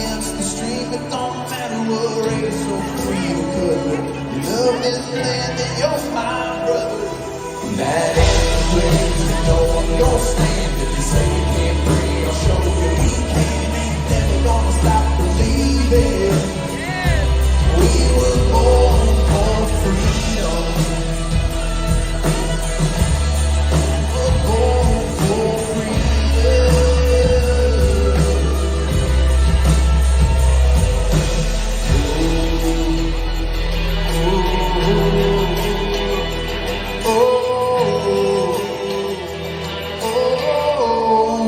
against the stream. It don't matter what race or creed or color. You love this land and you're my brother. That ain't where you know I'm gonna stand. If you say you can't breathe, I'll show you we can. Ain't never gonna stop believing. We were born for freedom.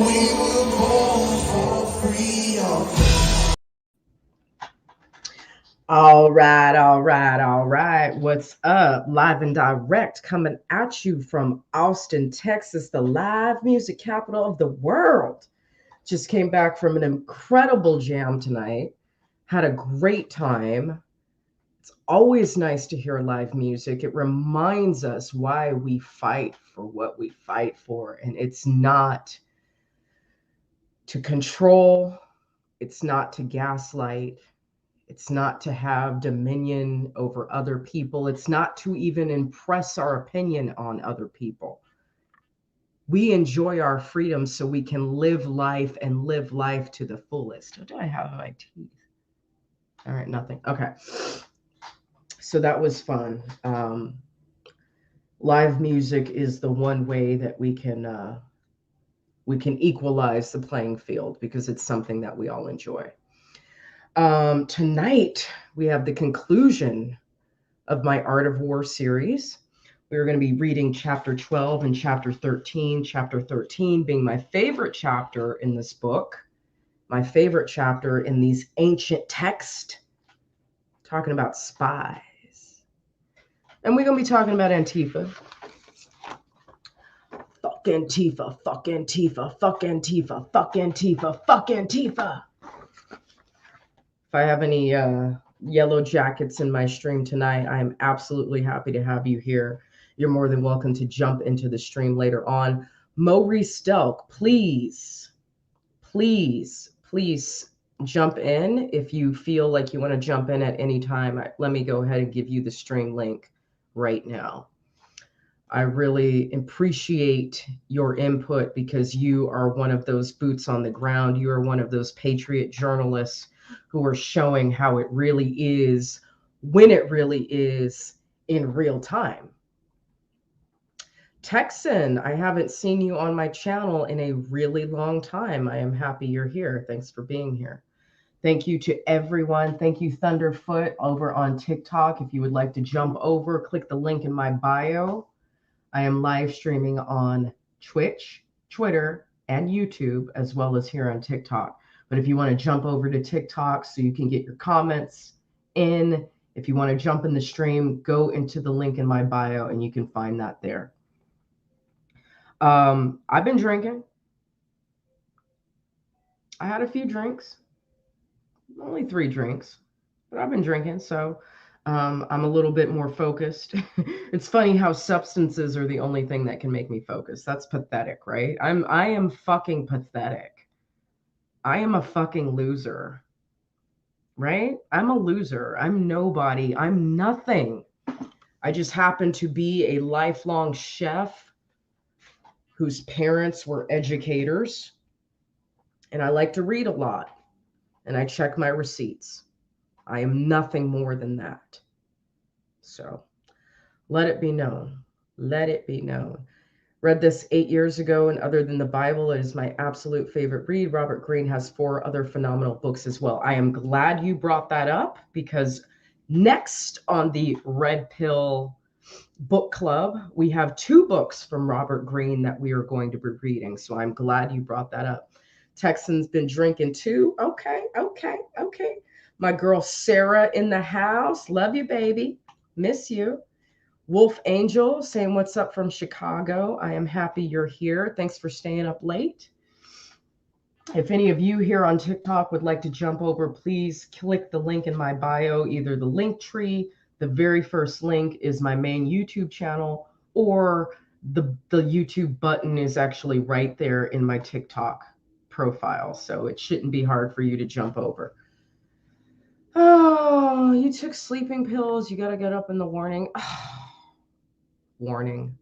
We were born for freedom. All right. What's up? Live and direct coming at you from Austin, Texas, the live music capital of the world. Just came back from an incredible jam tonight. Had a great time. It's always nice to hear live music. It reminds us why we fight for what we fight for. And it's not to control. It's not to gaslight. It's not to have dominion over other people. It's not to even impress our opinion on other people. We enjoy our freedom so we can live life and live life to the fullest. What do I have in my teeth? All right, nothing. Okay. So that was fun. Live music is the one way that we can equalize the playing field because it's something that we all enjoy. Tonight, we have the conclusion of my Art of War series. We're going to be reading chapter 12 and chapter 13, chapter 13 being my favorite chapter in this book, my favorite chapter in these ancient texts, talking about spies. And we're going to be talking about Antifa. Fuck Antifa, fuck Antifa, fuck Antifa, fuck Antifa, fuck Antifa. If I have any yellow jackets in my stream tonight, I am absolutely happy to have you here. You're more than welcome to jump into the stream later on. Maurice Stelk, please jump in if you feel like you want to jump in at any time. Let me go ahead and give you the stream link right now. I really appreciate your input because you are one of those boots on the ground. You are one of those patriot journalists who are showing how it really is, when it really is, in real time. Texan, I haven't seen you on my channel in a really long time. I am happy you're here. Thanks for being here. Thank you to everyone. Thank you, Thunderfoot, over on TikTok. If you would like to jump over, click the link in my bio. I am live streaming on Twitch, Twitter, and YouTube, as well as here on TikTok. But if you want to jump over to TikTok so you can get your comments in, if you want to jump in the stream, go into the link in my bio and you can find that there. I've been drinking. I had a few drinks, only 3 drinks, but I've been drinking. So I'm a little bit more focused. It's funny how substances are the only thing that can make me focus. That's pathetic, right? I am fucking pathetic. I am a fucking loser, right? I'm a loser. I'm nobody. I'm nothing. I just happen to be a lifelong chef whose parents were educators. And I like to read a lot. And I check my receipts. I am nothing more than that. So let it be known. Let it be known. Read this 8 years ago, and other than the Bible, it is my absolute favorite read. Robert Greene has 4 other phenomenal books as well. I am glad you brought that up because next on the Red Pill book club, we have 2 books from Robert Greene that we are going to be reading. So I'm glad you brought that up. Texan's been drinking too. Okay. My girl Sarah in the house. Love you, baby. Miss you. Wolf Angel saying what's up from Chicago. I am happy you're here. Thanks for staying up late. If any of you here on TikTok would like to jump over, please click the link in my bio, either the link tree, the very first link is my main YouTube channel, or the YouTube button is actually right there in my TikTok profile. So it shouldn't be hard for you to jump over. Oh, you took sleeping pills. You got to get up in the morning. Morning.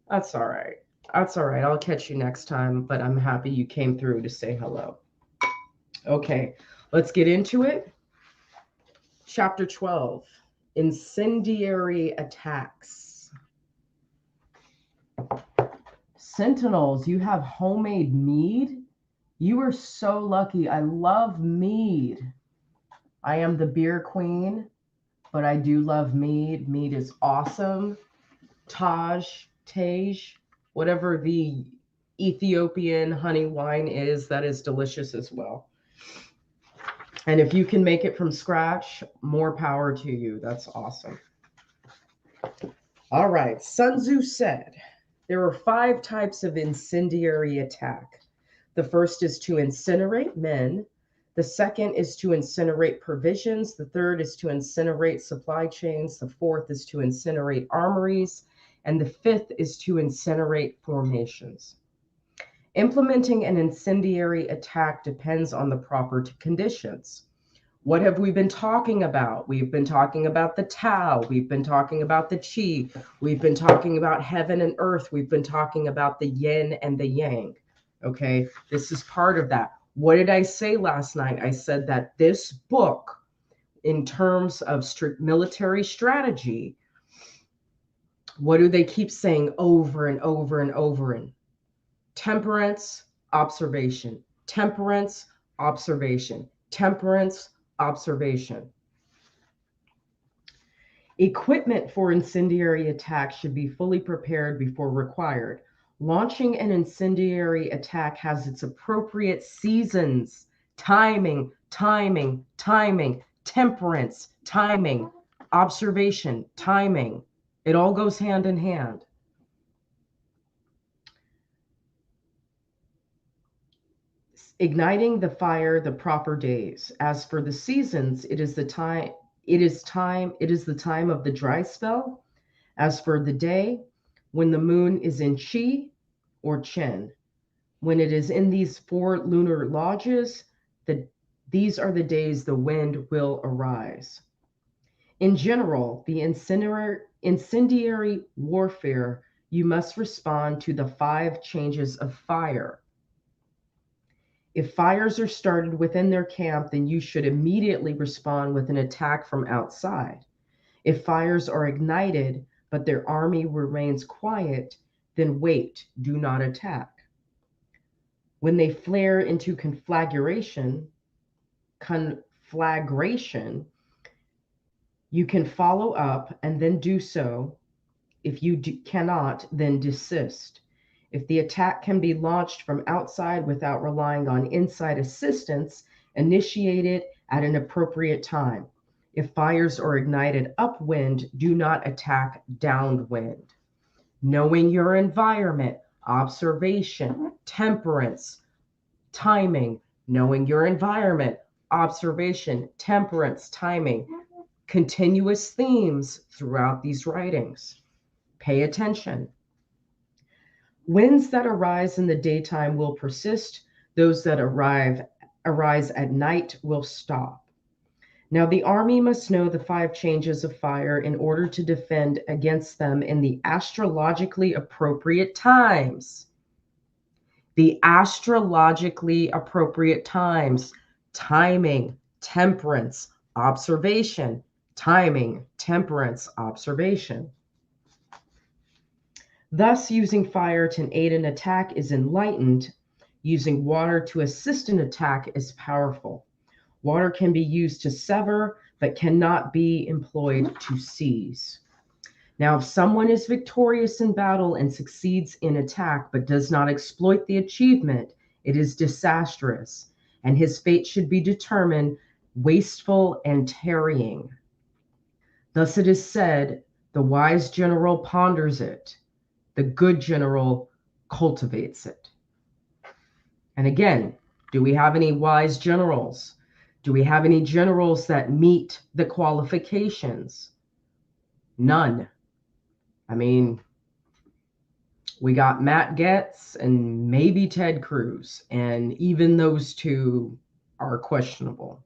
That's all right. That's all right. I'll catch you next time, but I'm happy you came through to say hello. Okay, let's get into it. Chapter 12, Incendiary Attacks. Sentinels, you have homemade mead? You are so lucky. I love mead. I am the beer queen, but I do love mead. Mead is awesome. Taj, whatever the Ethiopian honey wine is, that is delicious as well. And if you can make it from scratch, more power to you. That's awesome. All right. Sun Tzu said there are 5 types of incendiary attack. The first is to incinerate men. The second is to incinerate provisions. The third is to incinerate supply chains. The fourth is to incinerate armories. And the fifth is to incinerate formations. Implementing an incendiary attack depends on the proper conditions. What have we been talking about? We've been talking about the Tao. We've been talking about the Qi. We've been talking about heaven and earth. We've been talking about the yin and the yang. Okay, this is part of that. What did I say last night? I said that this book, in terms of military strategy, what do they keep saying over and over and over? And temperance, observation, temperance, observation, temperance, observation. Equipment for incendiary attack should be fully prepared before required. Launching an incendiary attack has its appropriate seasons, timing, temperance, timing, observation, timing. It all goes hand in hand. Igniting the fire the proper days. As for the seasons, it is the time of the dry spell. As for the day, when the moon is in Qi or Chen. When it is in these 4 lunar lodges, these are the days the wind will arise. In general, the incendiary warfare, you must respond to the 5 changes of fire. If fires are started within their camp, then you should immediately respond with an attack from outside. If fires are ignited, but their army remains quiet, then wait, do not attack. When they flare into conflagration, you can follow up and then do so. If you cannot, then desist. If the attack can be launched from outside without relying on inside assistance, initiate it at an appropriate time. If fires are ignited upwind, do not attack downwind. Knowing your environment, observation, temperance, timing. Knowing your environment, observation, temperance, timing. Continuous themes throughout these writings. Pay attention. Winds that arise in the daytime will persist. Those that arise at night will stop. Now the army must know the 5 changes of fire in order to defend against them in the astrologically appropriate times. The astrologically appropriate times. Timing, temperance, observation. Timing, temperance, observation. Thus, using fire to aid an attack is enlightened. Using water to assist an attack is powerful. Water can be used to sever, but cannot be employed to seize. Now, if someone is victorious in battle and succeeds in attack, but does not exploit the achievement, it is disastrous, and his fate should be determined wasteful and tarrying. Thus it is said, the wise general ponders it. The good general cultivates it. And again, do we have any wise generals? Do we have any generals that meet the qualifications? None. I mean, we got Matt Gaetz and maybe Ted Cruz, and even those 2 are questionable.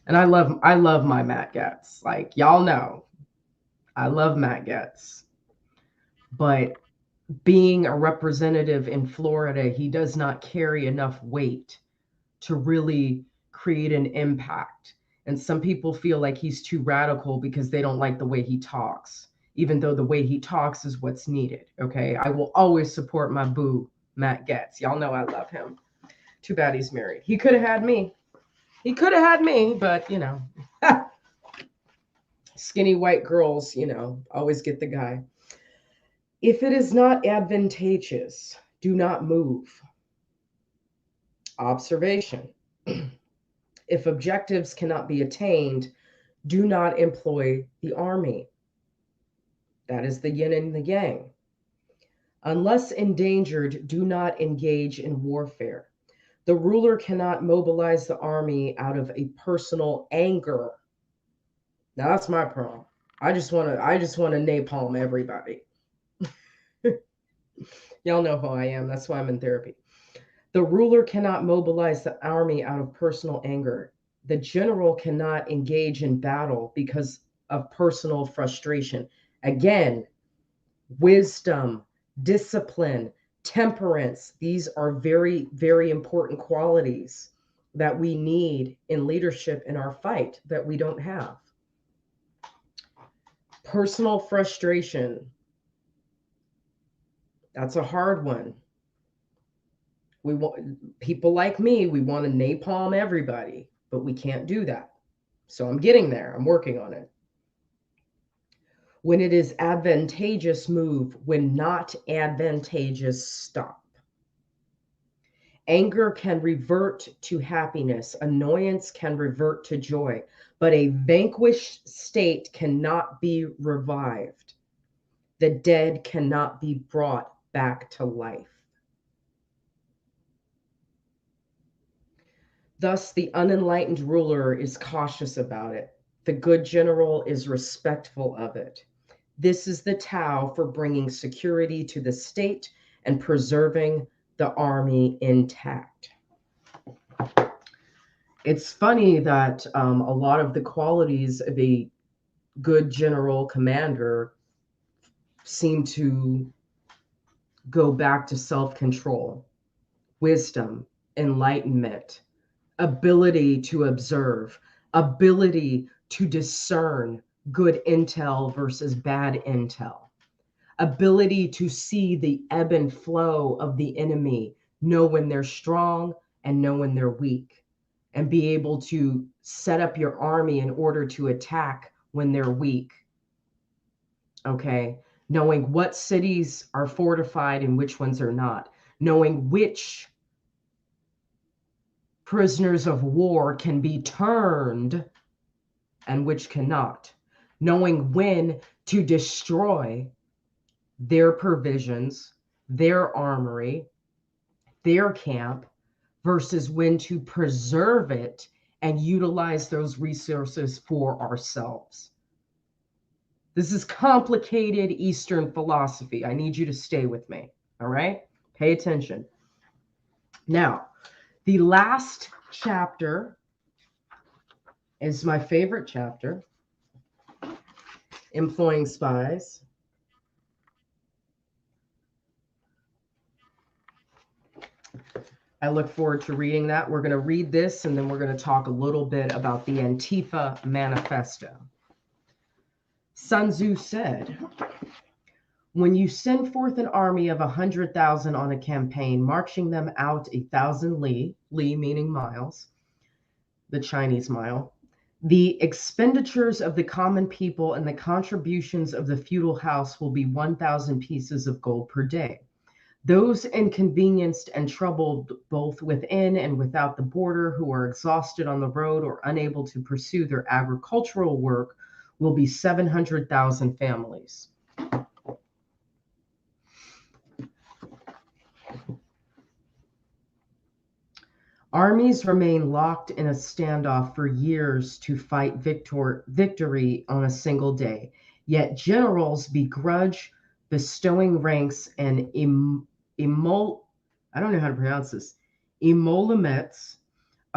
And I love my Matt Getz. Like y'all know, I love Matt Getz. But being a representative in Florida, he does not carry enough weight to really create an impact. And some people feel like he's too radical because they don't like the way he talks, even though the way he talks is what's needed. Okay. I will always support my boo, Matt Getz. Y'all know I love him. Too bad he's married. He could have had me. He could have had me, but skinny white girls, always get the guy. If it is not advantageous, do not move. Observation. If objectives cannot be attained, do not employ the army. That is the yin and the yang. Unless endangered, do not engage in warfare. The ruler cannot mobilize the army out of a personal anger. Now that's my problem. I just want to napalm everybody. Y'all know who I am. That's why I'm in therapy. The ruler cannot mobilize the army out of personal anger. The general cannot engage in battle because of personal frustration. Again, wisdom, discipline, temperance, these are very, very important qualities that we need in leadership in our fight that we don't have. Personal frustration. That's a hard one. We want people like me, we want to napalm everybody, but we can't do that. So I'm getting there. I'm working on it. When it is advantageous, move. When not advantageous, stop. Anger can revert to happiness. Annoyance can revert to joy, but a vanquished state cannot be revived. The dead cannot be brought back to life. Thus, the unenlightened ruler is cautious about it. The good general is respectful of it. This is the Tao for bringing security to the state and preserving the army intact. It's funny that a lot of the qualities of a good general commander seem to go back to self-control, wisdom, enlightenment, ability to observe, ability to discern good intel versus bad intel, ability to see the ebb and flow of the enemy, know when they're strong and know when they're weak, and be able to set up your army in order to attack when they're weak. Okay, knowing what cities are fortified and which ones are not, knowing which prisoners of war can be turned and which cannot, knowing when to destroy their provisions, their armory, their camp, versus when to preserve it and utilize those resources for ourselves. This is complicated Eastern philosophy. I need you to stay with me. All right? Pay attention. Now, the last chapter is my favorite chapter, Employing Spies. I look forward to reading that. We're going to read this, and then we're going to talk a little bit about the Antifa Manifesto. Sun Tzu said, when you send forth an army of 100,000 on a campaign, marching them out 1,000 li meaning miles, the Chinese mile, the expenditures of the common people and the contributions of the feudal house will be 1,000 pieces of gold per day. Those inconvenienced and troubled both within and without the border, who are exhausted on the road or unable to pursue their agricultural work, will be 700,000 families. Armies remain locked in a standoff for years to fight victory on a single day, yet generals begrudge bestowing ranks and I don't know how to pronounce this, emoluments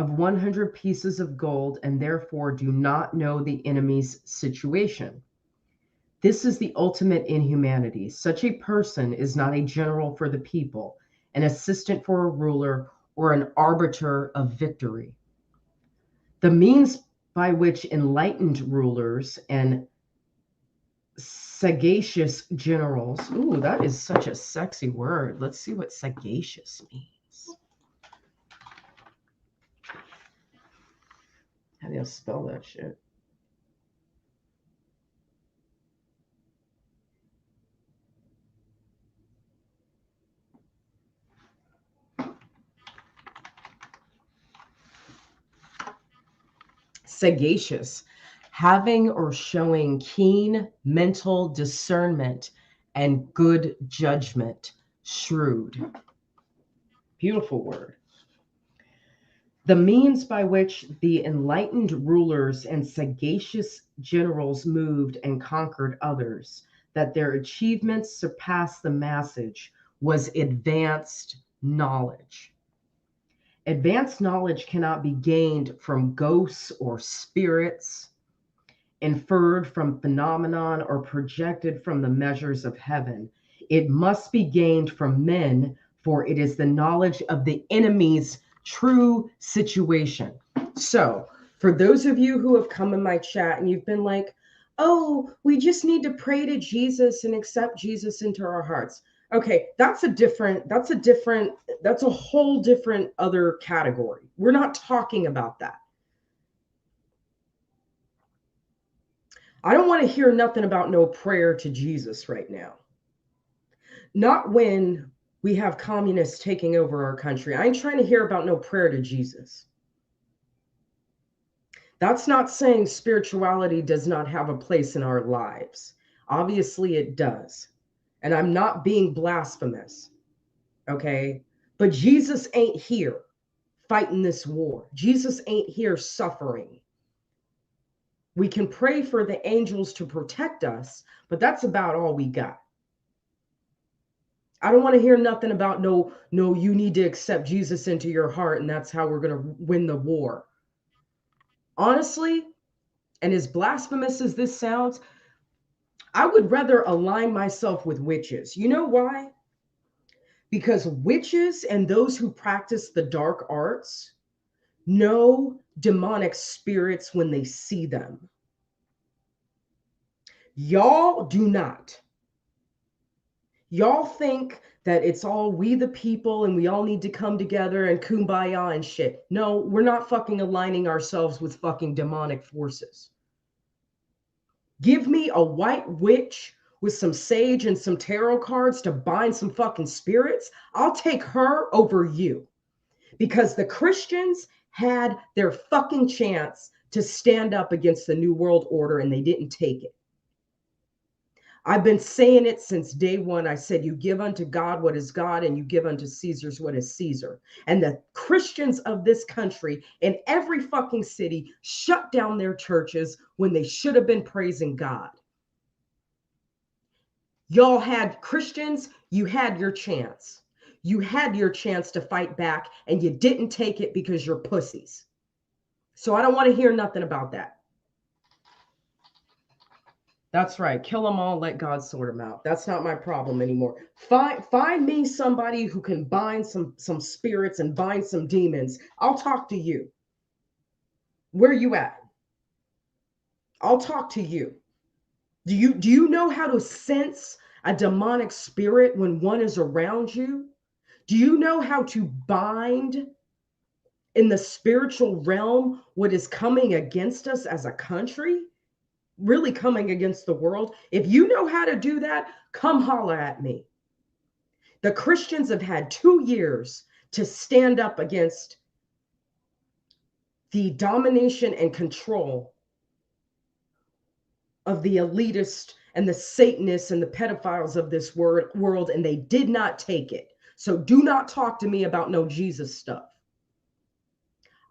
of 100 pieces of gold and therefore do not know the enemy's situation. This is the ultimate inhumanity. Such a person is not a general for the people, an assistant for a ruler, or an arbiter of victory. The means by which enlightened rulers and sagacious generals, ooh, that is such a sexy word. Let's see what sagacious means. How do you spell that shit? Sagacious, having or showing keen mental discernment and good judgment. Shrewd. Beautiful word. The means by which the enlightened rulers and sagacious generals moved and conquered others, that their achievements surpassed the masses, was advanced knowledge. Advanced knowledge cannot be gained from ghosts or spirits, inferred from phenomenon, or projected from the measures of heaven. It must be gained from men, for it is the knowledge of the enemy's true situation. So, for those of you who have come in my chat and you've been like, oh, we just need to pray to Jesus and accept Jesus into our hearts. Okay, that's a whole different other category. We're not talking about that. I don't want to hear nothing about no prayer to Jesus right now. Not when we have communists taking over our country. I ain't trying to hear about no prayer to Jesus. That's not saying spirituality does not have a place in our lives. Obviously it does. And I'm not being blasphemous, okay? But Jesus ain't here fighting this war. Jesus ain't here suffering. We can pray for the angels to protect us, but that's about all we got. I don't want to hear nothing about no, you need to accept Jesus into your heart and that's how we're going to win the war. Honestly, and as blasphemous as this sounds, I would rather align myself with witches. You know why? Because witches and those who practice the dark arts know demonic spirits when they see them. Y'all do not. Y'all think that it's all we the people and we all need to come together and kumbaya and shit. No, we're not fucking aligning ourselves with fucking demonic forces. Give me a white witch with some sage and some tarot cards to bind some fucking spirits. I'll take her over you. Because the Christians had their fucking chance to stand up against the New World Order and they didn't take it. I've been saying it since day one. I said, you give unto God what is God and you give unto Caesar's what is Caesar. And the Christians of this country in every fucking city shut down their churches when they should have been praising God. Y'all had Christians, you had your chance. You had your chance to fight back and you didn't take it because you're pussies. So I don't want to hear nothing about that. That's right. Kill them all. Let God sort them out. That's not my problem anymore. Find me somebody who can bind some spirits and bind some demons. I'll talk to you. Where you at? I'll talk to you. Do you know how to sense a demonic spirit when one is around you? Do you know how to bind in the spiritual realm what is coming against us as a country? Really coming against the world. If you know how to do that, come holler at me. The Christians have had 2 years to stand up against the domination and control of the elitist and the Satanists and the pedophiles of this world, and they did not take it. So do not talk to me about no Jesus stuff.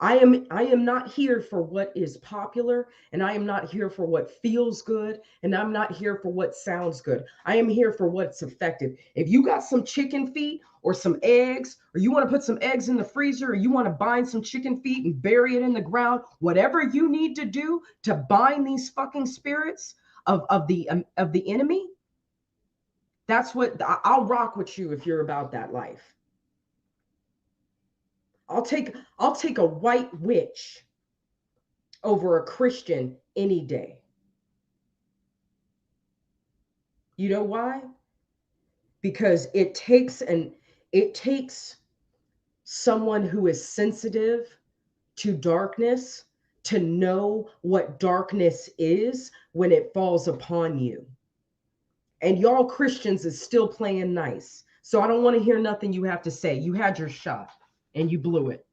I am not here for what is popular, and I am not here for what feels good, and I'm not here for what sounds good. I am here for what's effective. If you got some chicken feet or some eggs, or you want to put some eggs in the freezer, or you want to bind some chicken feet and bury it in the ground, whatever you need to do to bind these fucking spirits of the enemy, that's what I'll rock with you if you're about that life. I'll take a white witch over a Christian any day. You know why? Because it takes someone who is sensitive to darkness to know what darkness is when it falls upon you. And y'all Christians is still playing nice. So I don't want to hear nothing you have to say. You had your shot and you blew it.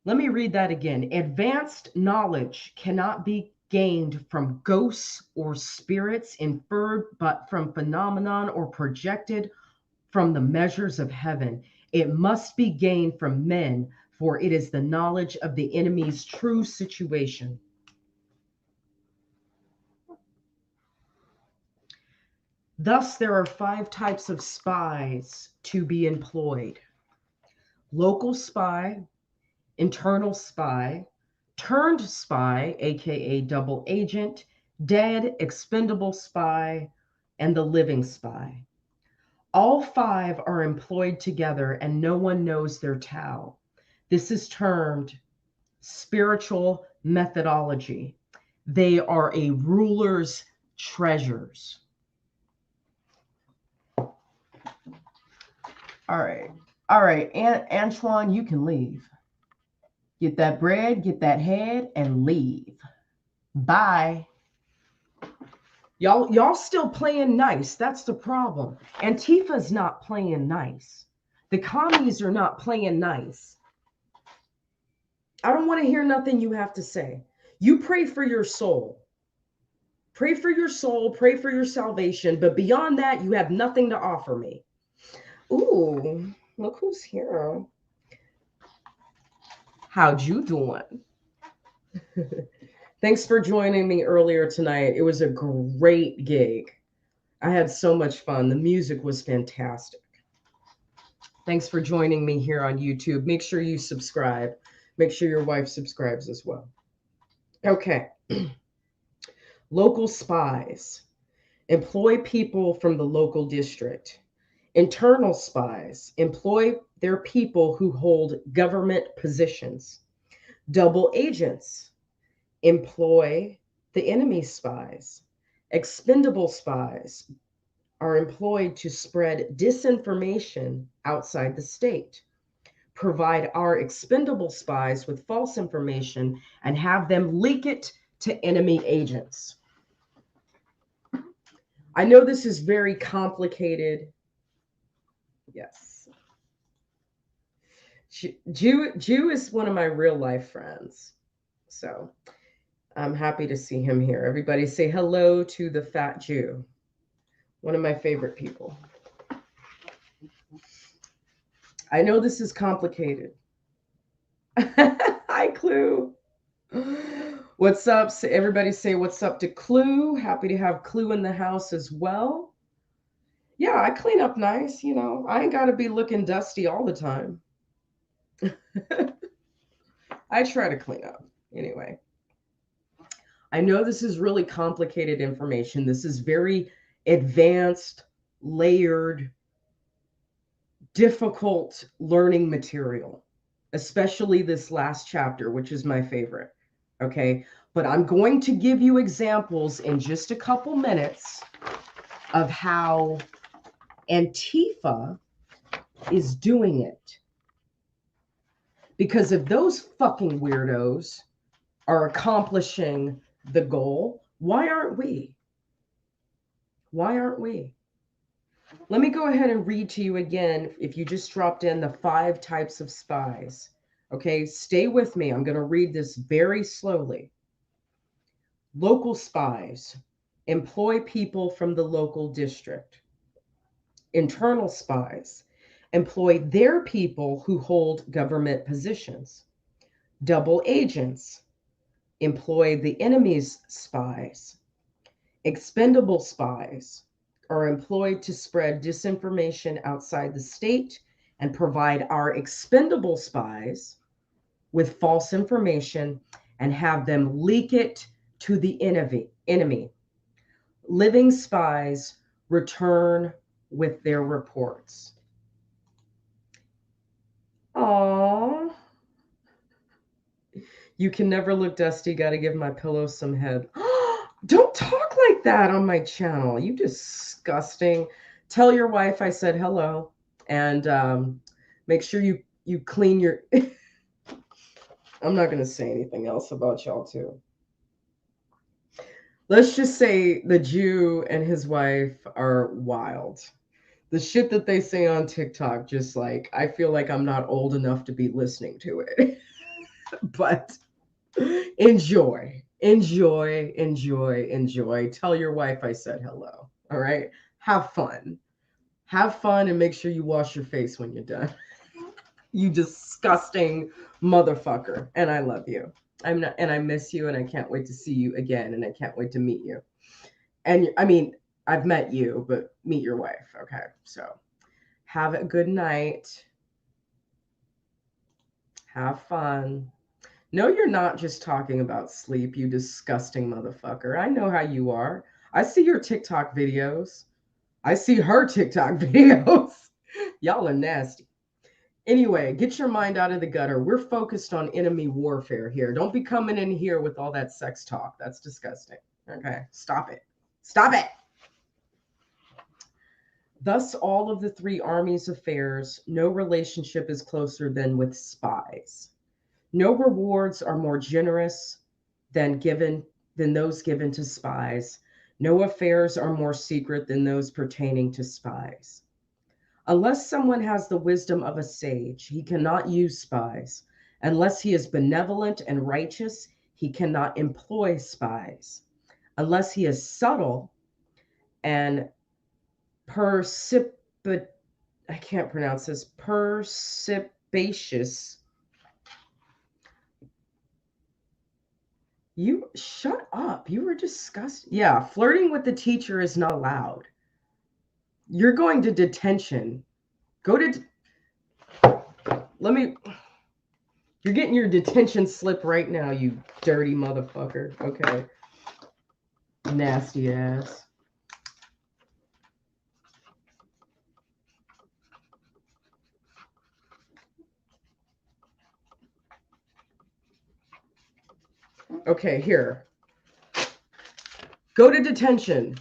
Let me read that again. Advanced knowledge cannot be gained from ghosts or spirits, inferred but from phenomenon, or projected from the measures of heaven. It must be gained from men, for it is the knowledge of the enemy's true situation. Thus, there are 5 types of spies to be employed: local spy, internal spy, turned spy, aka double agent, dead, expendable spy, and the living spy. All 5 are employed together and no one knows their Tao. This is termed spiritual methodology. They are a ruler's treasures. All right, Antoine, you can leave. Get that bread, get that head, and leave. Bye. Y'all still playing nice. That's the problem. Antifa's not playing nice. The commies are not playing nice. I don't want to hear nothing you have to say. You pray for your soul. Pray for your soul, pray for your salvation, but beyond that, you have nothing to offer me. Ooh, look who's here. How'd you doing? Thanks for joining me earlier tonight. It was a great gig. I had so much fun. The music was fantastic. Thanks for joining me here on YouTube. Make sure you subscribe. Make sure your wife subscribes as well. Okay. Local spies employ people from the local district. Internal spies employ their people who hold government positions. Double agents employ the enemy spies. Expendable spies are employed to spread disinformation outside the state. Provide our expendable spies with false information and have them leak it to enemy agents. I know this is very complicated. Yes. Jew is one of my real life friends. So I'm happy to see him here. Everybody say hello to the fat Jew. One of my favorite people. I know this is complicated. Hi, Clue. What's up? Everybody say what's up to Clue. Happy to have Clue in the house as well. Yeah, I clean up nice. You know, I ain't got to be looking dusty all the time. I try to clean up anyway. I know this is really complicated information. This is very advanced, layered, difficult learning material, especially this last chapter, which is my favorite. Okay, but I'm going to give you examples in just a couple minutes of how Antifa is doing it. Because if those fucking weirdos are accomplishing the goal, why aren't we? Why aren't we? Let me go ahead and read to you again, if you just dropped in, the 5 types of spies. Okay, stay with me. I'm going to read this very slowly. Local spies employ people from the local district. Internal spies employ their people who hold government positions. Double agents employ the enemy's spies. Expendable spies are employed to spread disinformation outside the state and provide our expendable spies with false information and have them leak it to the enemy. Living spies return with their reports. Aww. You can never look dusty. Got to give my pillow some head. Don't talk like that on my channel. You disgusting. Tell your wife I said hello, and make sure you clean your. I'm not going to say anything else about y'all too. Let's just say the Jew and his wife are wild. The shit that they say on TikTok, just like, I feel like I'm not old enough to be listening to it. But enjoy. Tell your wife I said hello. All right. Have fun. Have fun and make sure you wash your face when you're done. You disgusting motherfucker. And I love you. And I miss you and I can't wait to see you again and I can't wait to meet you. And I mean, I've met you, but meet your wife. Okay. So have a good night. Have fun. No, you're not just talking about sleep, you disgusting motherfucker. I know how you are. I see your TikTok videos. I see her TikTok videos. Y'all are nasty. Anyway, get your mind out of the gutter. We're focused on enemy warfare here. Don't be coming in here with all that sex talk. That's disgusting. Okay, stop it. Stop it. Thus, all of the three armies' affairs, no relationship is closer than with spies. No rewards are more generous than those given to spies. No affairs are more secret than those pertaining to spies. Unless someone has the wisdom of a sage, he cannot use spies. Unless he is benevolent and righteous, he cannot employ spies. Unless he is subtle and perspicacious, You shut up. You were disgusting. Yeah, flirting with the teacher is not allowed. You're going to detention. You're getting your detention slip right now, you dirty motherfucker. Okay. Nasty ass. Okay, here. Go to detention.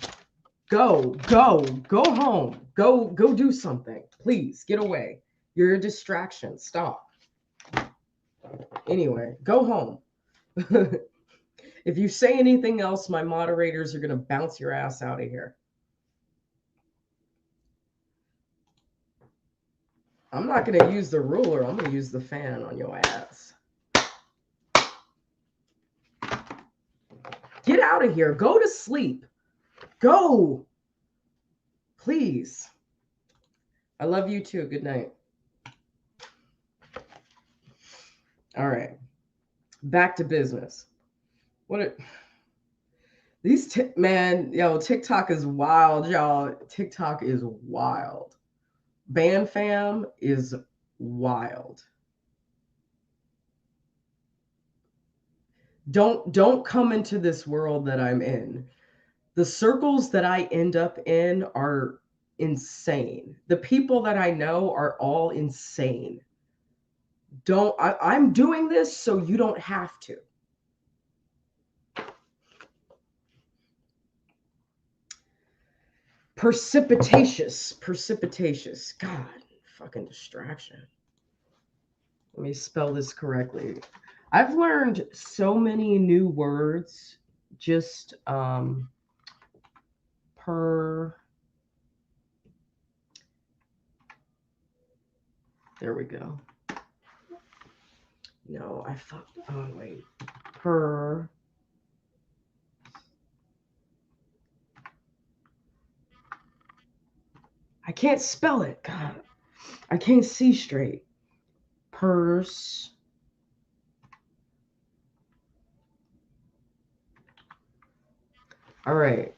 Go home. Go do something. Please get away. You're a distraction. Stop. Anyway, go home. If you say anything else, my moderators are going to bounce your ass out of here. I'm not going to use the ruler. I'm going to use the fan on your ass. Get out of here. Go to sleep. Go. Please. I love you too. Good night. All right. Back to business. TikTok is wild, y'all. TikTok is wild. Ban fam is wild. Don't come into this world that I'm in. The circles that I end up in are insane. The people that I know are all insane. I'm doing this so you don't have to. Precipitatious. God, fucking distraction. Let me spell this correctly. I've learned so many new words just there we go. No, I thought, oh wait, I can't spell it, God. I can't see straight. Purse. All right.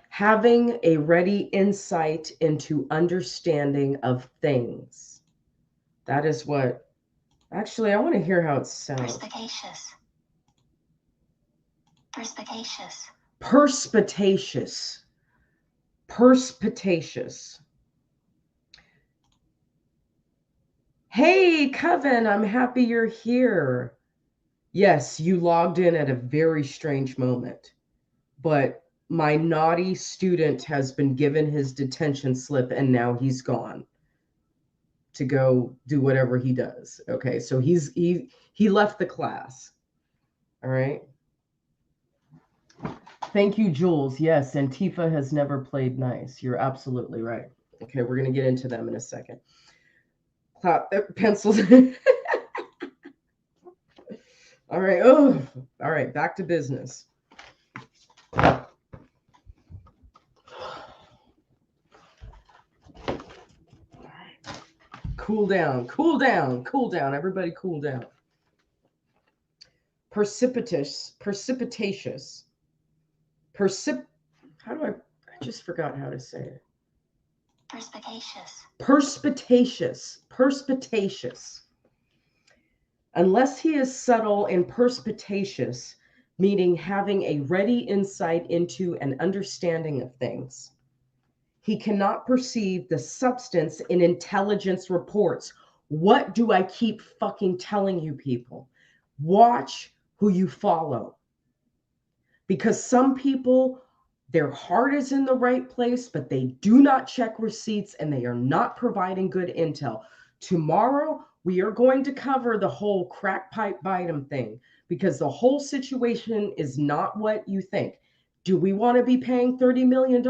Having a ready insight into understanding of things. That is what, actually, I want to hear how it sounds. Perspicacious. Perspicacious. Perspicacious. Perspicacious. Hey, Coven, I'm happy you're here. Yes, you logged in at a very strange moment, but my naughty student has been given his detention slip and now he's gone to go do whatever he does. Okay, so he left the class. All right. Thank you, Jules. Yes, Antifa has never played nice. You're absolutely right. Okay, we're going to get into them in a second. Pencils. All right. Oh, all right. Back to business. All right. Cool down. Cool down. Cool down. Everybody cool down. Precipitous. Precipitacious. How do I just forgot how to say it. Perspicacious. Perspicacious. Perspicacious. Unless he is subtle and perspicacious, meaning having a ready insight into an understanding of things, he cannot perceive the substance in intelligence reports. What do I keep fucking telling you people? Watch who you follow. Because some people, their heart is in the right place, but they do not check receipts and they are not providing good intel. Tomorrow, we are going to cover the whole crack pipe Biden thing because the whole situation is not what you think. Do we want to be paying $30 million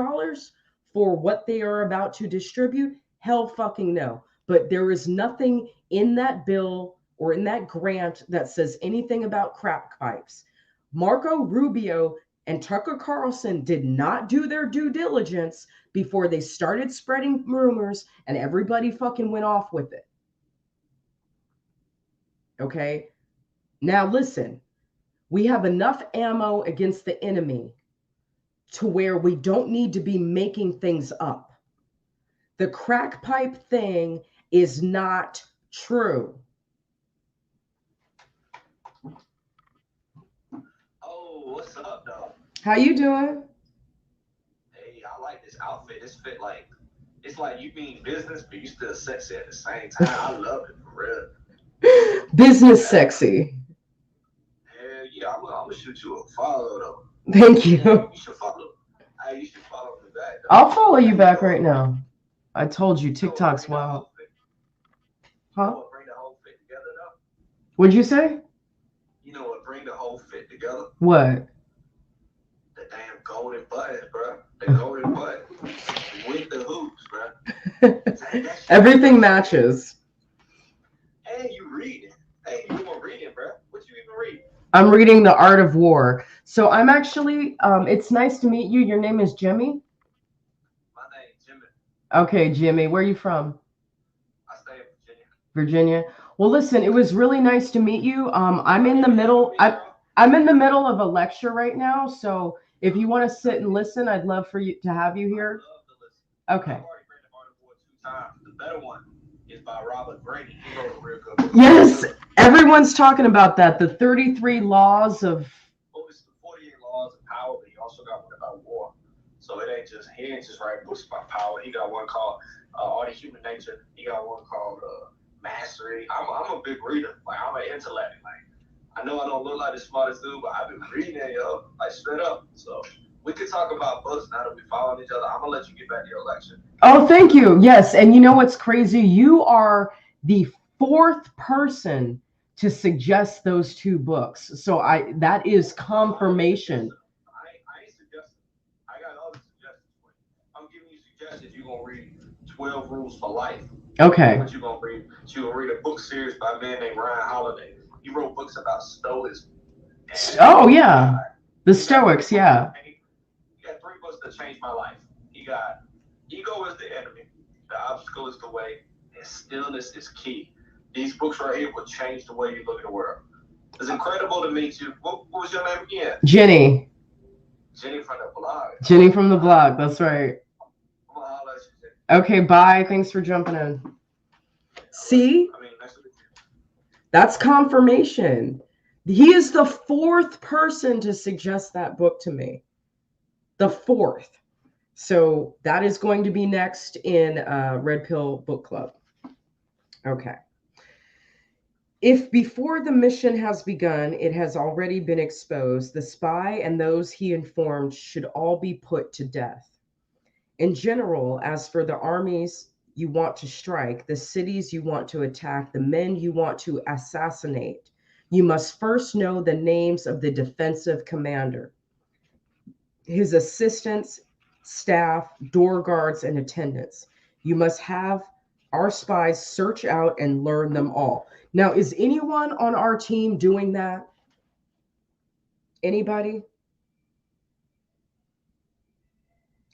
for what they are about to distribute? Hell fucking no. But there is nothing in that bill or in that grant that says anything about crack pipes. Marco Rubio and Tucker Carlson did not do their due diligence before they started spreading rumors and everybody fucking went off with it. Okay. Now listen, we have enough ammo against the enemy to where we don't need to be making things up. The crack pipe thing is not true. Oh, what's up, dog? How you doing? Hey, I like this outfit. This fit like, it's like you mean business, but you still sexy at the same time. I love it, for real. Business sexy. Hell yeah, I'm gonna shoot you a follow though. Thank you. You should follow. You should follow me back. Though. I'll follow you back right now. I told you TikTok's wild. Huh? Bring the whole fit together though. What'd you say? You know what? Bring the whole fit together. What? The damn golden buttons, bro. The golden buttons with the hoops, bro. Everything matches. Hey, you reading? Hey, you doing reading, bro? What you even reading? I'm reading The Art of War. So I'm actually, it's nice to meet you. Your name is Jimmy? My name's Jimmy. Okay, Jimmy. Where are you from? I stay in Virginia. Virginia. Well, listen, it was really nice to meet you. I'm in the middle. I'm in the middle of a lecture right now. So if you want to sit and listen, I'd love for you to have you here. Okay. I've already read The Art of War 2 times. The better one is by Robert Brady. He wrote a real good book. Yes, everyone's talking about that. The 33 laws of. Oh, it's the 48 laws of power, but he also got one about war. So he ain't just writing books about power. He got one called Art of Human Nature. He got one called Mastery. I'm a big reader. Like I'm an intellect. Like I know I don't look like the smartest dude, but I've been reading it, yo, like straight up. So we could talk about books now that we following each other. I'm gonna let you get back to your lecture. Oh, thank you. Yes, and you know what's crazy? You are the fourth person to suggest those two books. So that is confirmation. I ain't suggesting. I got other suggestions for you. I'm giving you suggestions. You're gonna read 12 Rules for Life. Okay. What you gonna read? You gonna read a book series by a man named Ryan Holiday. He wrote books about Stoicism. Oh yeah, the Stoics. Yeah. He got 3 books that changed my life. He got Ego is the Enemy. The obstacle is the way, and stillness is key. These books right here will change the way you look at the world. It's incredible to meet you. What was your name again? Jenny. Jenny from the blog. Jenny from the blog. That's right. I'm gonna holler at you, Jenny. Okay, bye. Thanks for jumping in. See? I mean, nice to meet you. That's confirmation. He is the fourth person to suggest that book to me. The fourth. So that is going to be next in Red Pill Book Club. Okay. If before the mission has begun, it has already been exposed, the spy and those he informed should all be put to death. In general, as for the armies you want to strike, the cities you want to attack, the men you want to assassinate, you must first know the names of the defensive commander, his assistants, staff, door guards, and attendants. You must have our spies search out and learn them all. Now, is anyone on our team doing that? Anybody?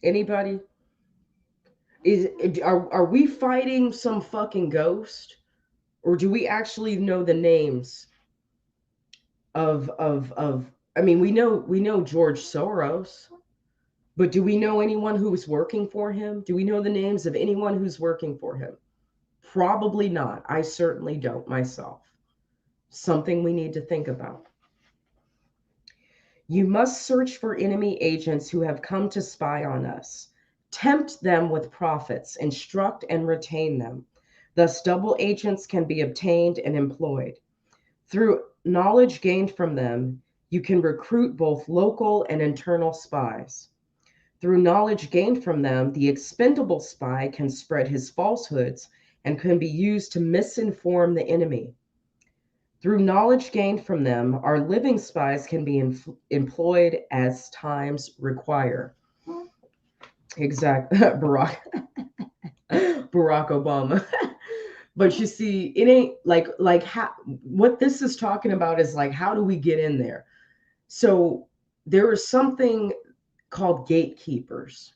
Anybody? Are we fighting some fucking ghost? Or do we actually know the names of I mean, we know George Soros, but do we know anyone who's working for him? Do we know the names of anyone who's working for him? Probably not. I certainly don't myself. Something we need to think about. You must search for enemy agents who have come to spy on us. Tempt them with profits, instruct and retain them. Thus, double agents can be obtained and employed. Through knowledge gained from them, you can recruit both local and internal spies. Through knowledge gained from them, the expendable spy can spread his falsehoods and can be used to misinform the enemy. Through knowledge gained from them, our living spies can be employed as times require. Exactly, Barack Obama. But you see, it ain't like how, what this is talking about is like, how do we get in there? So there is something called gatekeepers.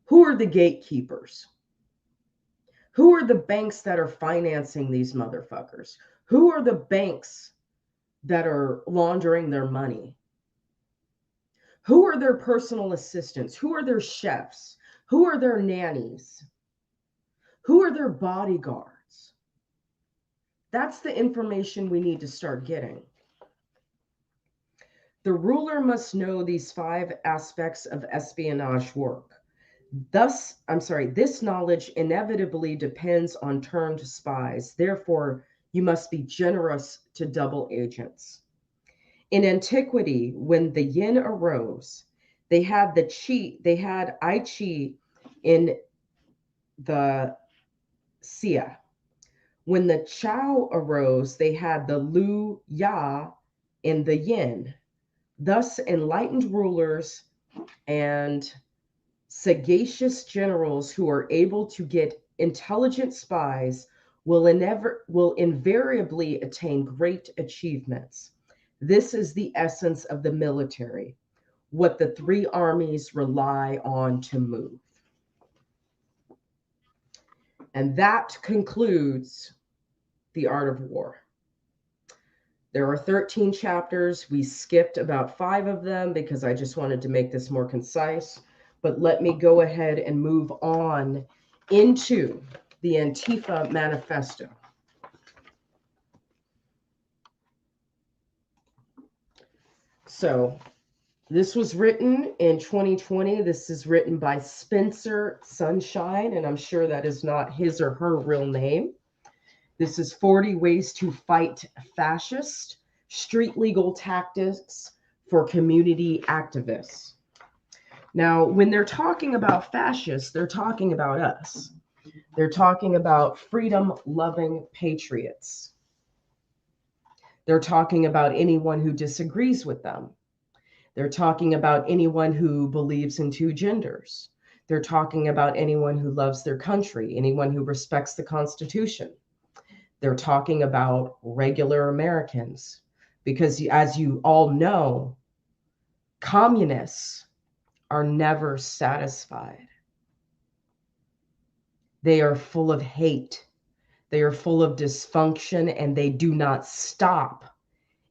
Who are the gatekeepers? Who are the banks that are financing these motherfuckers? Who are the banks that are laundering their money? Who are their personal assistants? Who are their chefs? Who are their nannies? Who are their bodyguards? That's the information we need to start getting. The ruler must know these 5 aspects of espionage work. This knowledge inevitably depends on turned spies. Therefore, you must be generous to double agents. In antiquity, when the yin arose, they had I Chi in the Xia. When the Chao arose, they had the Lu Ya in the yin. Thus, enlightened rulers and sagacious generals who are able to get intelligent spies will invariably attain great achievements. This is the essence of the military, what the 3 armies rely on to move. And that concludes The Art of War. There are 13 chapters. We skipped about 5 of them because I just wanted to make this more concise. But let me go ahead and move on into the Antifa Manifesto. So this was written in 2020. This is written by Spencer Sunshine, and I'm sure that is not his or her real name. This is 40 Ways to Fight Fascist, Street Legal Tactics for Community Activists. Now, when they're talking about fascists, they're talking about us. They're talking about freedom-loving patriots. They're talking about anyone who disagrees with them. They're talking about anyone who believes in 2 genders. They're talking about anyone who loves their country, anyone who respects the Constitution. They're talking about regular Americans, because as you all know, communists are never satisfied. They are full of hate. They are full of dysfunction, and they do not stop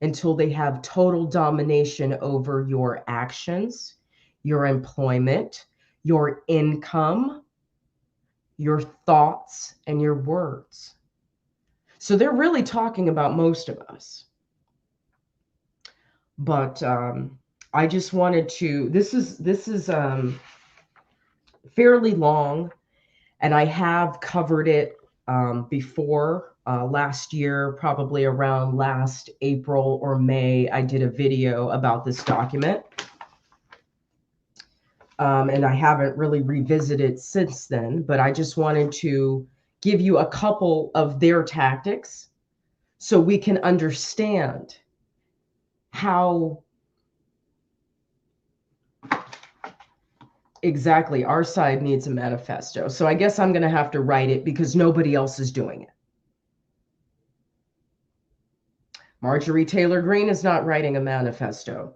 until they have total domination over your actions, your employment, your income, your thoughts, and your words. So they're really talking about most of us. But I just wanted to, this is fairly long, and I have covered it before. Last year, probably around last April or May, I did a video about this document. And I haven't really revisited since then, but I just wanted to give you a couple of their tactics so we can understand how exactly our side needs a manifesto. So I guess I'm going to have to write it because nobody else is doing it. Marjorie Taylor Greene is not writing a manifesto.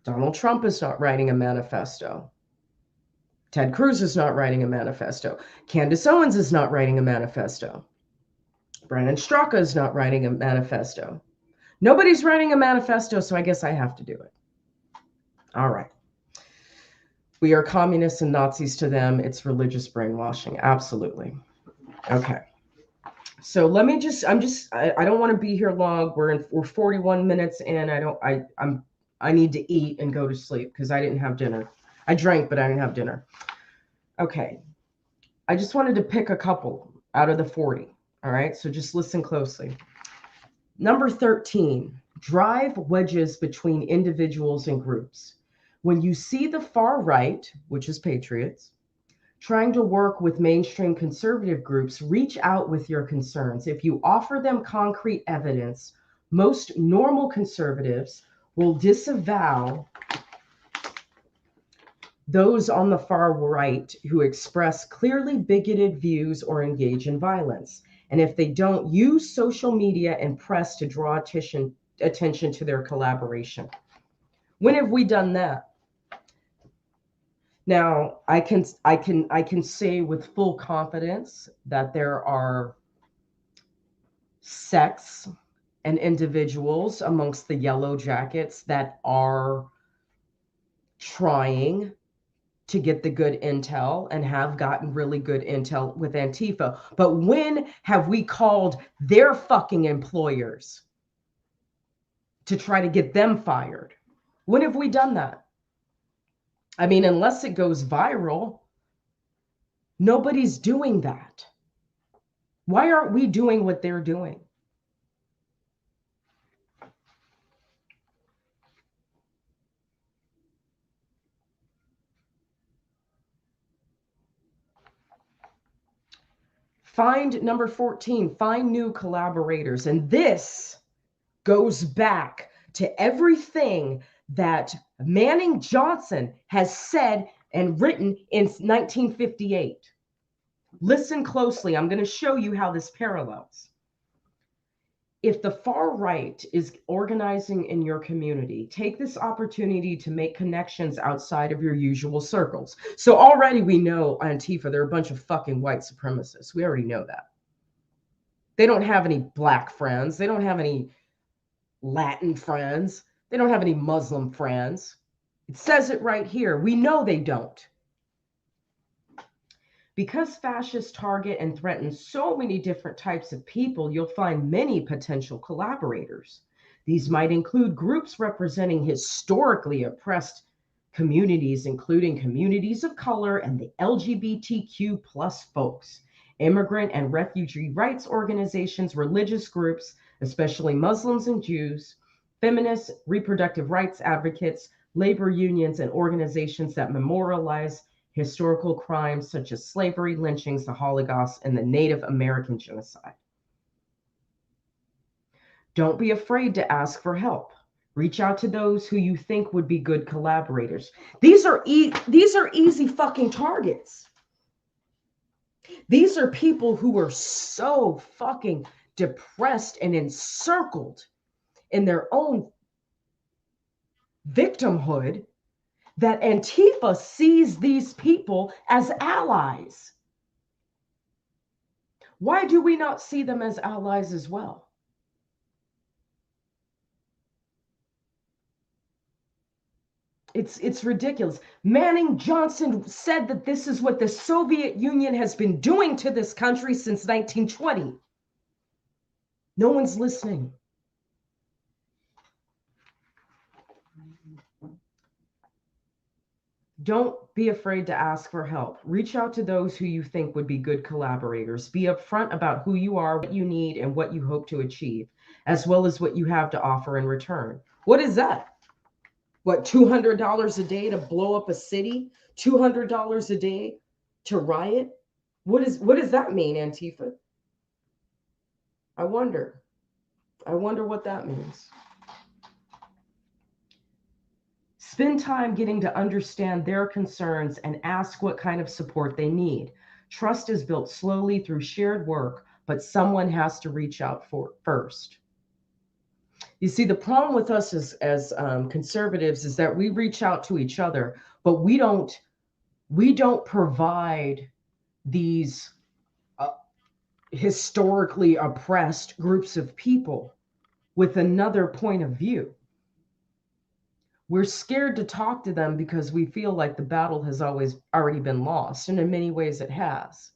Donald Trump is not writing a manifesto. Ted Cruz is not writing a manifesto. Candace Owens is not writing a manifesto. Brandon Straka is not writing a manifesto. Nobody's writing a manifesto, so I guess I have to do it. All right. We are communists and Nazis to them. It's religious brainwashing. Absolutely. Okay. So let me I don't want to be here long. We're 41 minutes in. I need to eat and go to sleep because I didn't have dinner. I drank, but I didn't have dinner. Okay. I just wanted to pick a couple out of the 40. All right. So just listen closely. Number 13, drive wedges between individuals and groups. When you see the far right, which is patriots, trying to work with mainstream conservative groups, reach out with your concerns. If you offer them concrete evidence, most normal conservatives will disavow those on the far right who express clearly bigoted views or engage in violence. And if they don't, use social media and press to draw attention to their collaboration. When have we done that? Now, I can say with full confidence that there are sects and individuals amongst the yellow jackets that are trying to get the good intel and have gotten really good intel with Antifa. But when have we called their fucking employers to try to get them fired? When have we done that? I mean, unless it goes viral, nobody's doing that. Why aren't we doing what they're doing? Find number 14, find new collaborators. And this goes back to everything that Manning Johnson has said and written in 1958. Listen closely. I'm going to show you how this parallels. If the far right is organizing in your community, take this opportunity to make connections outside of your usual circles. So already we know Antifa, they're a bunch of fucking white supremacists. We already know that. They don't have any black friends. They don't have any Latin friends. They don't have any Muslim friends. It says it right here. We know they don't. Because fascists target and threaten so many different types of people, you'll find many potential collaborators. These might include groups representing historically oppressed communities, including communities of color and the LGBTQ plus folks, immigrant and refugee rights organizations, religious groups, especially Muslims and Jews, feminists, reproductive rights advocates, labor unions, and organizations that memorialize historical crimes such as slavery, lynchings, the Holocaust, and the Native American genocide. Don't be afraid to ask for help. Reach out to those who you think would be good collaborators. These are easy fucking targets. These are people who are so fucking depressed and encircled in their own victimhood that Antifa sees these people as allies. Why do we not see them as allies as well? It's ridiculous. Manning Johnson said that this is what the Soviet Union has been doing to this country since 1920. No one's listening. Don't be afraid to ask for help. Reach out to those who you think would be good collaborators. Be upfront about who you are, what you need, and what you hope to achieve, as well as what you have to offer in return. What is that? What, $200 a day to blow up a city? $200 a day to riot? What does that mean, Antifa? I wonder what that means. Spend time getting to understand their concerns and ask what kind of support they need. Trust is built slowly through shared work, but someone has to reach out for first. You see, the problem with us as conservatives is that we reach out to each other, but we don't provide these historically oppressed groups of people with another point of view. We're scared to talk to them because we feel like the battle has already been lost, and in many ways it has.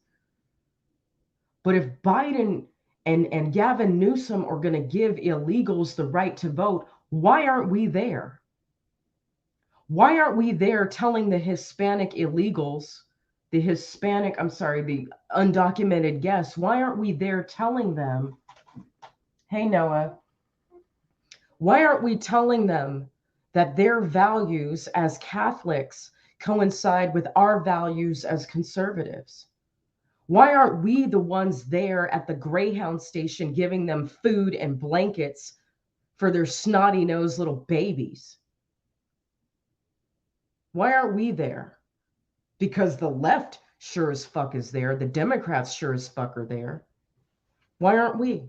But if Biden and Gavin Newsom are going to give illegals the right to vote, why aren't we there? Why aren't we there telling the Hispanic illegals, the undocumented guests, why aren't we there telling them, hey, Noah, why aren't we telling them that their values as Catholics coincide with our values as conservatives? Why aren't we the ones there at the Greyhound station giving them food and blankets for their snotty-nosed little babies? Why aren't we there? Because the left sure as fuck is there. The Democrats sure as fuck are there. Why aren't we?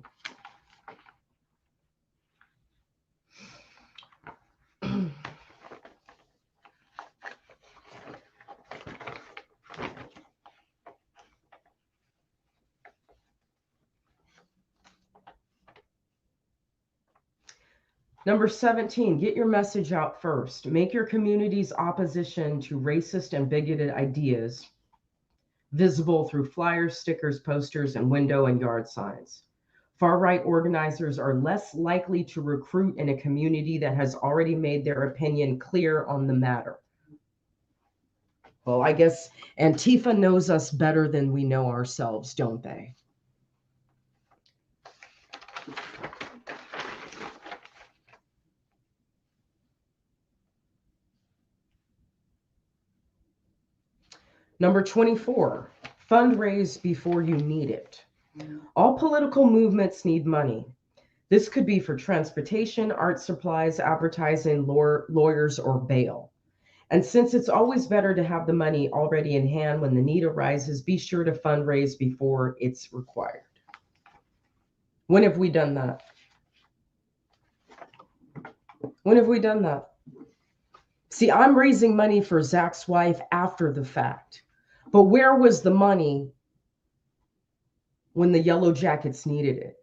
Number 17, get your message out first. Make your community's opposition to racist and bigoted ideas visible through flyers, stickers, posters, and window and yard signs. Far-right organizers are less likely to recruit in a community that has already made their opinion clear on the matter. Well, I guess Antifa knows us better than we know ourselves, don't they? Number 24, fundraise before you need it. All political movements need money. This could be for transportation, art supplies, advertising, lawyers, or bail. And since it's always better to have the money already in hand when the need arises, be sure to fundraise before it's required. When have we done that? When have we done that? See, I'm raising money for Zach's wife after the fact. But where was the money when the Yellow Jackets needed it?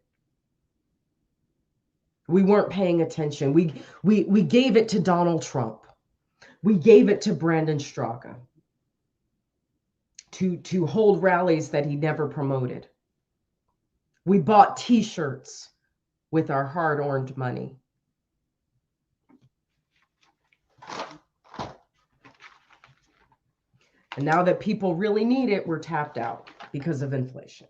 We weren't paying attention. We gave it to Donald Trump. We gave it to Brandon Straka to hold rallies that he never promoted. We bought T-shirts with our hard-earned money. And now that people really need it, we're tapped out because of inflation.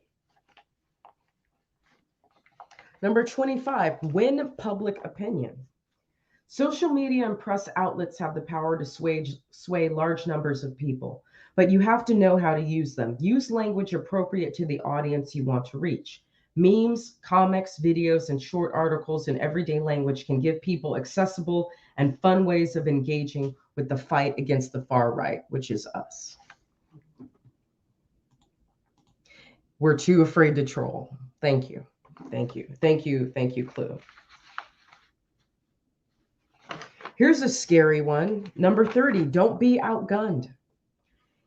Number 25, win public opinion. Social media and press outlets have the power to sway large numbers of people, but you have to know how to use them. Use language appropriate to the audience you want to reach. Memes, comics, videos, and short articles in everyday language can give people accessible and fun ways of engaging with the fight against the far right, which is us. We're too afraid to troll. Thank you. Thank you. Thank you. Thank you, Clue. Here's a scary one. Number 30, don't be outgunned.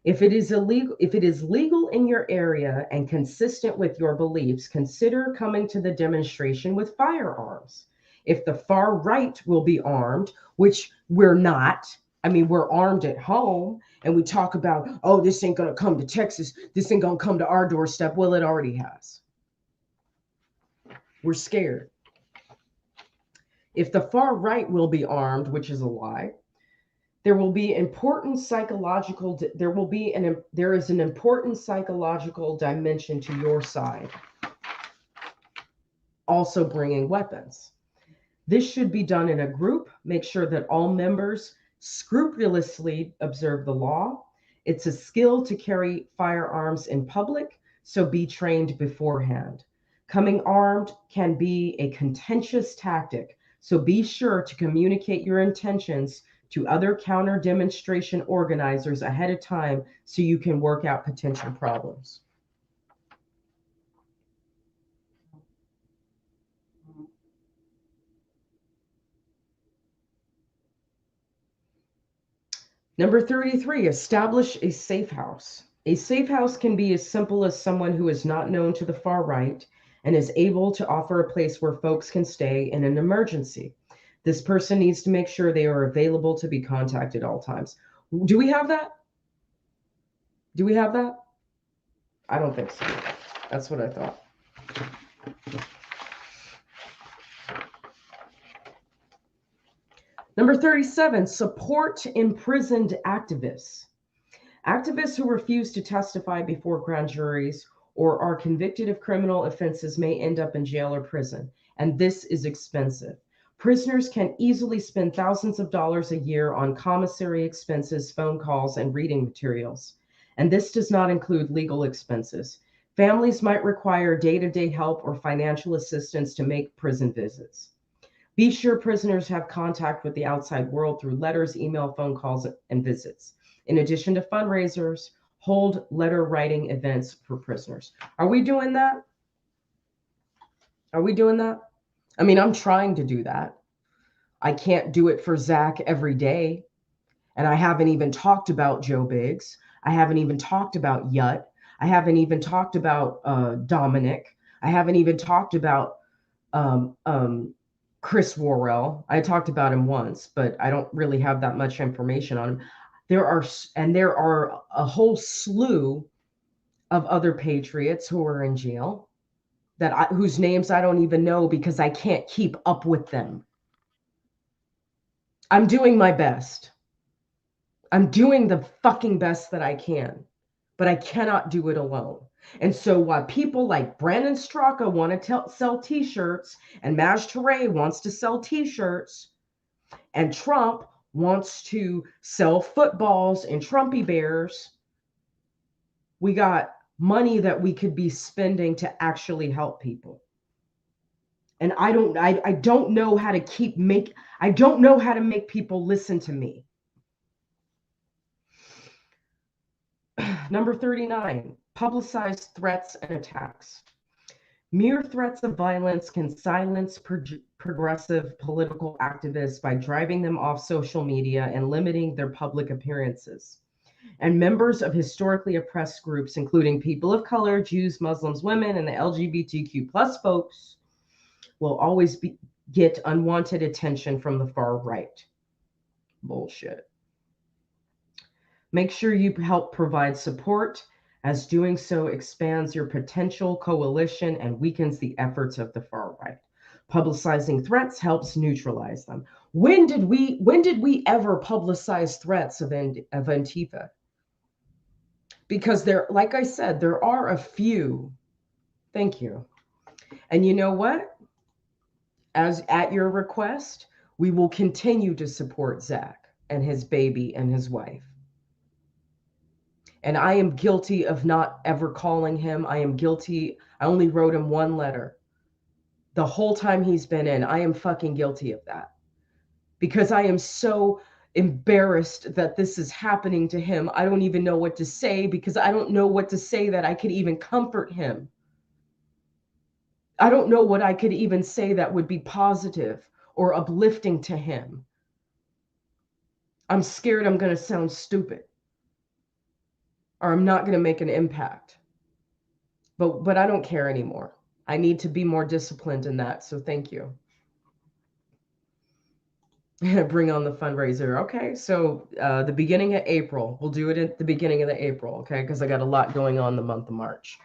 If it is legal in your area and consistent with your beliefs, consider coming to the demonstration with firearms. If the far right will be armed, which we're not, I mean, we're armed at home, and we talk about, oh, this ain't going to come to Texas. This ain't going to come to our doorstep. Well, it already has. We're scared. If the far right will be armed, which is a lie, there is an important psychological dimension to your side, also bringing weapons. This should be done in a group. Make sure that all members scrupulously observe the law. It's a skill to carry firearms in public, so be trained beforehand. Coming armed can be a contentious tactic, so be sure to communicate your intentions to other counter demonstration organizers ahead of time so you can work out potential problems. Number 33, establish a safe house. A safe house can be as simple as someone who is not known to the far right and is able to offer a place where folks can stay in an emergency. This person needs to make sure they are available to be contacted all times. Do we have that? Do we have that? I don't think so. That's what I thought. Number 37, support imprisoned activists. Activists who refuse to testify before grand juries or are convicted of criminal offenses may end up in jail or prison, and this is expensive. Prisoners can easily spend thousands of dollars a year on commissary expenses, phone calls, and reading materials. And this does not include legal expenses. Families might require day-to-day help or financial assistance to make prison visits. Be sure prisoners have contact with the outside world through letters, email, phone calls, and visits. In addition to fundraisers, hold letter writing events for prisoners. Are we doing that? Are we doing that? I mean, I'm trying to do that. I can't do it for Zach every day. And I haven't even talked about Joe Biggs. I haven't even talked about Yut. I haven't even talked about Dominic. I haven't even talked about Chris Worrell. I talked about him once, but I don't really have that much information on him. There are a whole slew of other patriots who are in jail whose names I don't even know because I can't keep up with them. I'm doing my best. I'm doing the fucking best that I can, but I cannot do it alone. And so while people like Brandon Straka want to sell t-shirts, and Maj Touré wants to sell t-shirts, and Trump wants to sell footballs and Trumpy bears, we got money that we could be spending to actually help people. And I don't know how to make people listen to me. Number 39, publicize threats and attacks. Mere threats of violence can silence progressive political activists by driving them off social media and limiting their public appearances. And members of historically oppressed groups, including people of color, Jews, Muslims, women, and the LGBTQ plus folks, will always get unwanted attention from the far right. Bullshit. Make sure you help provide support, as doing so expands your potential coalition and weakens the efforts of the far right. Publicizing threats helps neutralize them. When did we ever publicize threats of Antifa? Because like I said, there are a few. Thank you. And you know what? As at your request, we will continue to support Zach and his baby and his wife. And I am guilty of not ever calling him. I am guilty. I only wrote him one letter the whole time he's been in. I am fucking guilty of that, because I am so embarrassed that this is happening to him. I don't even know what to say, because I don't know what to say that I could even comfort him. I don't know what I could even say that would be positive or uplifting to him. I'm scared I'm going to sound stupid. or I'm not going to make an impact. But I don't care anymore. I need to be more disciplined in that. So thank you. Bring on the fundraiser. Okay, so the beginning of April. We'll do it at the beginning of the April, okay? Because I got a lot going on the month of March.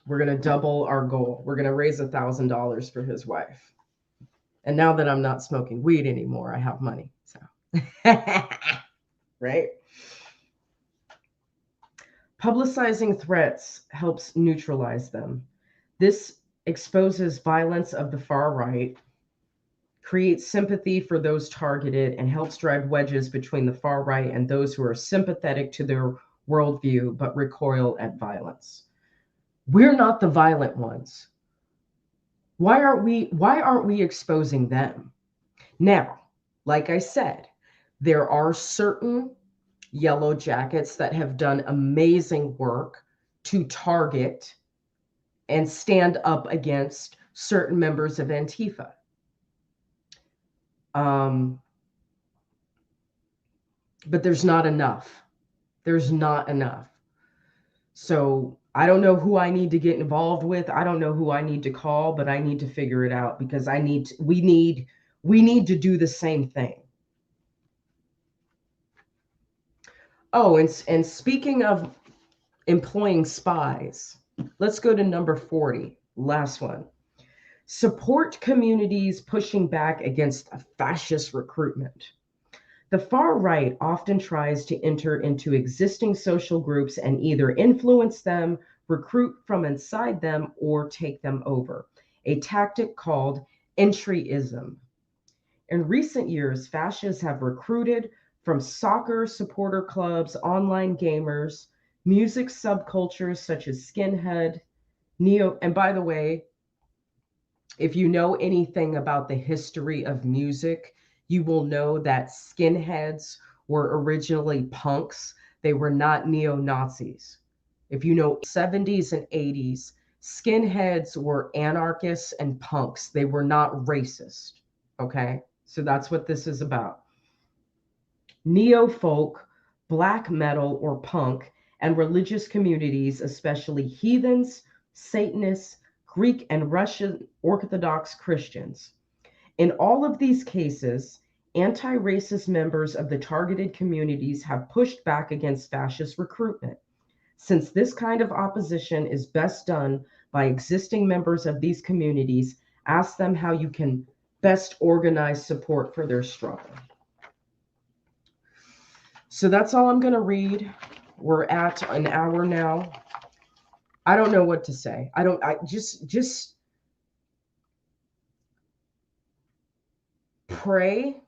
We're going to double our goal. We're going to raise $1,000 for his wife. And now that I'm not smoking weed anymore, I have money. So, right? Publicizing threats helps neutralize them. This exposes violence of the far right, creates sympathy for those targeted, and helps drive wedges between the far right and those who are sympathetic to their worldview but recoil at violence. We're not the violent ones. Why aren't we exposing them? Now, like I said, there are certain yellow jackets that have done amazing work to target and stand up against certain members of Antifa. But there's not enough. There's not enough. So I don't know who I need to get involved with. I don't know who I need to call, but I need to figure it out because we need to do the same thing. Oh, and speaking of employing spies, let's go to number 40, last one. Support communities pushing back against a fascist recruitment. The far right often tries to enter into existing social groups and either influence them, recruit from inside them, or take them over, a tactic called entryism. In recent years, fascists have recruited from soccer supporter clubs, online gamers, music subcultures such as skinhead, neo, and by the way, if you know anything about the history of music, you will know that skinheads were originally punks. They were not neo-Nazis. If you know 70s and 80s, skinheads were anarchists and punks. They were not racist. Okay? So that's what this is about. Neo-folk, black metal or punk, and religious communities, especially heathens, Satanists, Greek and Russian Orthodox Christians. In all of these cases, anti-racist members of the targeted communities have pushed back against fascist recruitment. Since this kind of opposition is best done by existing members of these communities, ask them how you can best organize support for their struggle. So that's all I'm going to read. We're at an hour now. I don't know what to say. I just pray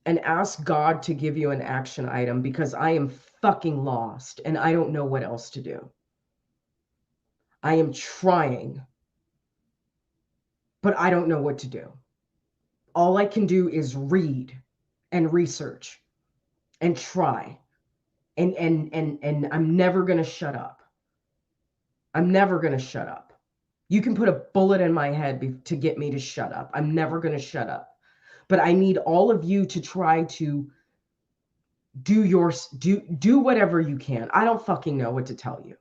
and ask God to give you an action item because I am fucking lost and I don't know what else to do. I am trying, but I don't know what to do. All I can do is read and research and try. And I'm never going to shut up. I'm never going to shut up. You can put a bullet in my head to get me to shut up. I'm never going to shut up. But I need all of you to try to do whatever you can. I don't fucking know what to tell you.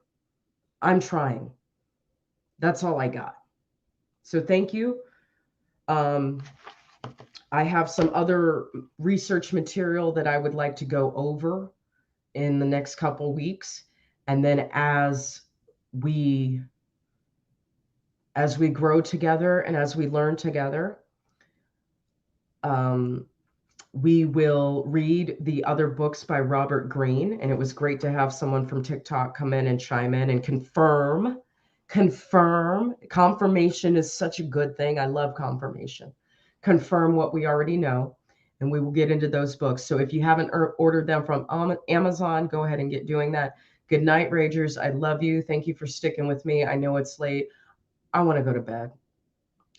I'm trying. That's all I got. So thank you. I have some other research material that I would like to go over in the next couple weeks. And then as we grow together and as we learn together, we will read the other books by Robert Greene. And it was great to have someone from TikTok come in and chime in and confirm. Confirmation is such a good thing. I love confirmation. Confirm what we already know. And we will get into those books. So if you haven't ordered them from Amazon, go ahead and get doing that. Good night, Ragers. I love you. Thank you for sticking with me. I know it's late. I want to go to bed.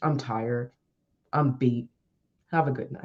I'm tired. I'm beat. Have a good night.